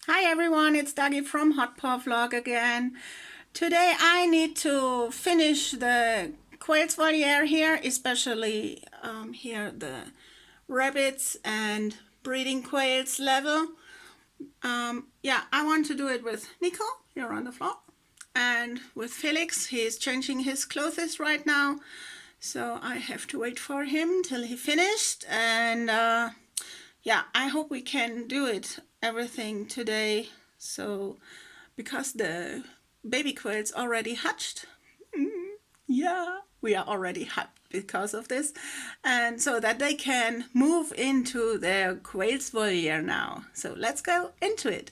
Hi everyone, it's Dagi from Hot Paw Vlog again. Today I need to finish the quails voliere here, especially here the rabbits and breeding quails level. Yeah, I want to do it with Nico here on the floor and with Felix. He's changing his clothes right now, so I have to wait for him till he finished. And yeah, I hope we can do it everything today. So because the baby quails already hatched, yeah, we are already happy because of this, and so that they can move into their quails voliere now. So let's go into it.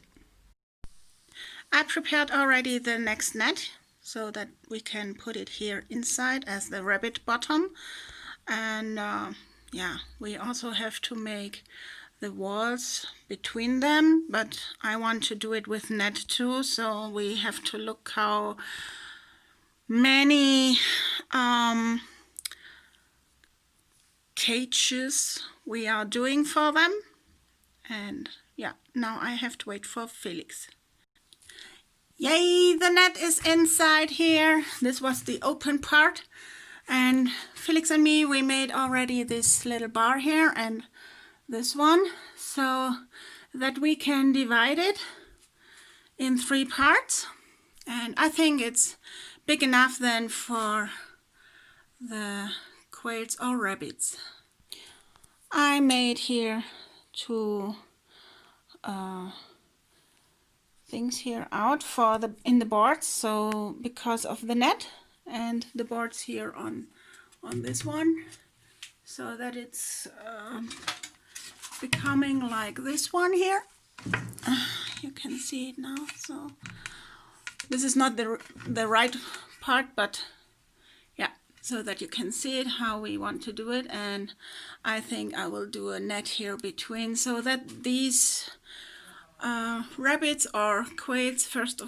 I prepared already the next net so that we can put it here inside as the rabbit bottom. And yeah, we also have to make the walls between them, but I want to do it with net too, so we have to look how many cages we are doing for them. And yeah, now I have to wait for Felix. Yay, the net is inside here. This was the open part, and Felix and me, we made already this little bar here and this one, so that we can divide it in 3 parts. And I think it's big enough then for the quails or rabbits. I made here 2 things here out for in the boards, so because of the net, and the boards here on this one, so that it's becoming like this one here. You can see it now. So this is not the right part, but yeah, so that you can see it how we want to do it. And I think I will do a net here between, so that these rabbits or quails, first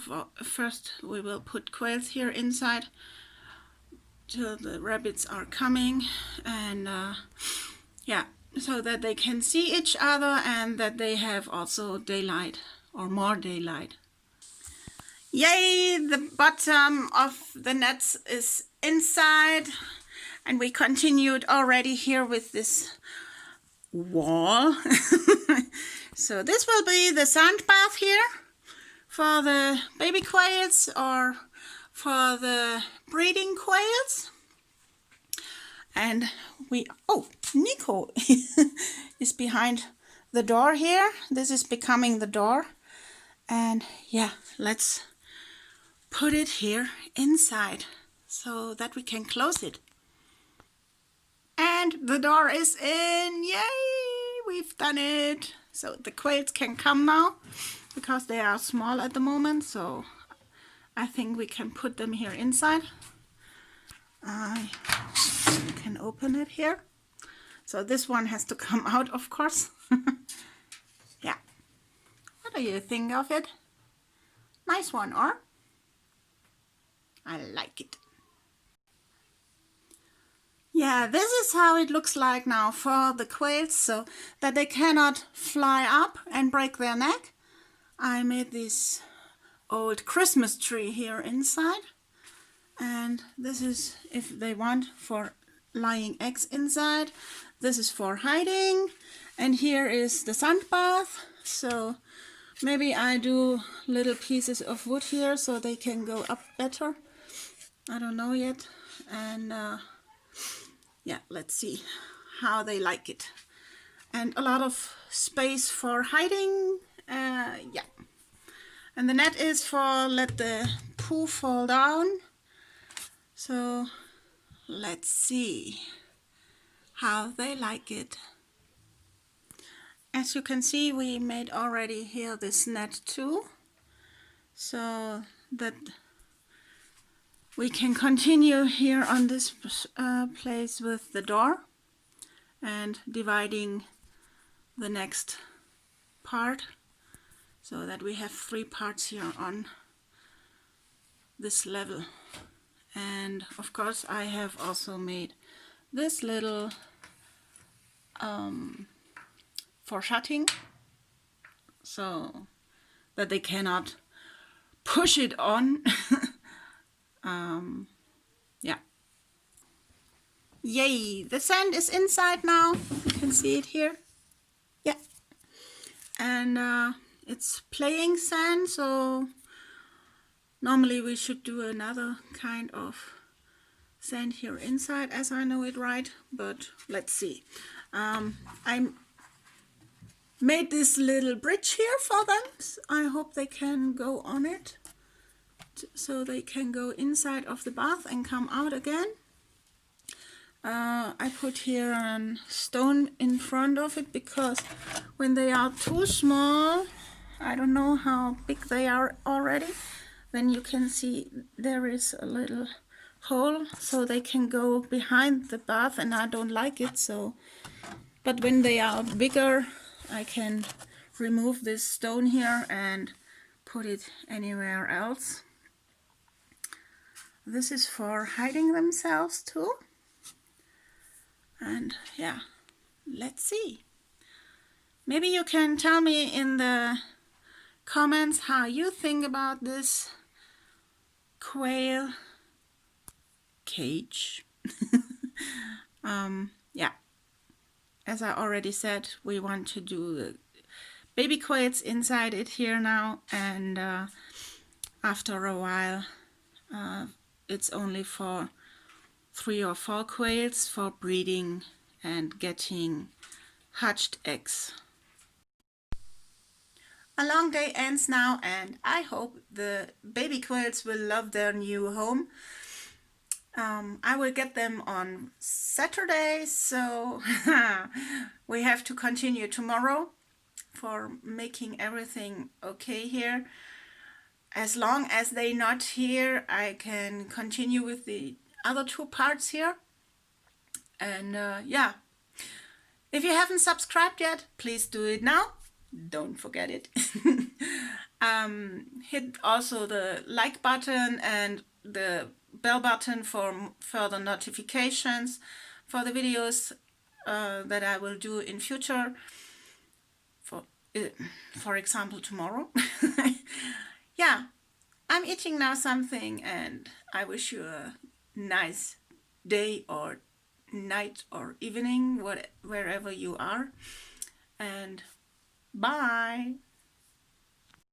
we will put quails here inside till the rabbits are coming, and yeah, so that they can see each other and that they have also daylight or more daylight. Yay, the bottom of the nets is inside, and we continued already here with this wall. So this will be the sand bath here for the baby quails or for the breeding quails. And Nico is behind the door here. This is becoming the door. And yeah, let's put it here inside so that we can close it. And the door is in. Yay, we've done it. So the quails can come now because they are small at the moment. So I think we can put them here inside. I can open it here. So this one has to come out, of course. Yeah. What do you think of it? Nice one, or? I like it. Yeah, this is how it looks like now for the quails, so that they cannot fly up and break their neck. I made this old Christmas tree here inside, and this is, if they want, for laying eggs inside. This is for hiding, and here is the sand bath. So maybe I do little pieces of wood here so they can go up better. I don't know yet. And yeah, let's see how they like it. And a lot of space for hiding. Yeah. And the net is for let the poo fall down. So let's see how they like it. As you can see, we made already here this net too, so that we can continue here on this place with the door and dividing the next part, so that we have 3 parts here on this level. And of course I have also made this little for shutting, so that they cannot push it on. Yeah. Yay, the sand is inside now. You can see it here. Yeah. And it's playing sand, so normally we should do another kind of sand here inside, as I know it right, but let's see. I made this little bridge here for them. I hope they can go on it, so they can go inside of the bath and come out again. I put here a stone in front of it because when they are too small, I don't know how big they are already, then you can see there is a little hole so they can go behind the bath, and I don't like it. So, but when they are bigger, I can remove this stone here and put it anywhere else. This is for hiding themselves too. And yeah, let's see. Maybe you can tell me in the comments how you think about this quail cage. Yeah, as I already said, we want to do the baby quails inside it here now, and after a while it's only for 3 or 4 quails for breeding and getting hatched eggs. A long day ends now, and I hope the baby quails will love their new home. I will get them on Saturday, so we have to continue tomorrow for making everything okay here. As long as they're not here, I can continue with the other 2 parts here. And yeah, if you haven't subscribed yet, please do it now. Don't forget it. Hit also the like button and the bell button for further notifications for the videos that I will do in future. For example, tomorrow. Yeah, I'm eating now something, and I wish you a nice day or night or evening, wherever you are, and bye.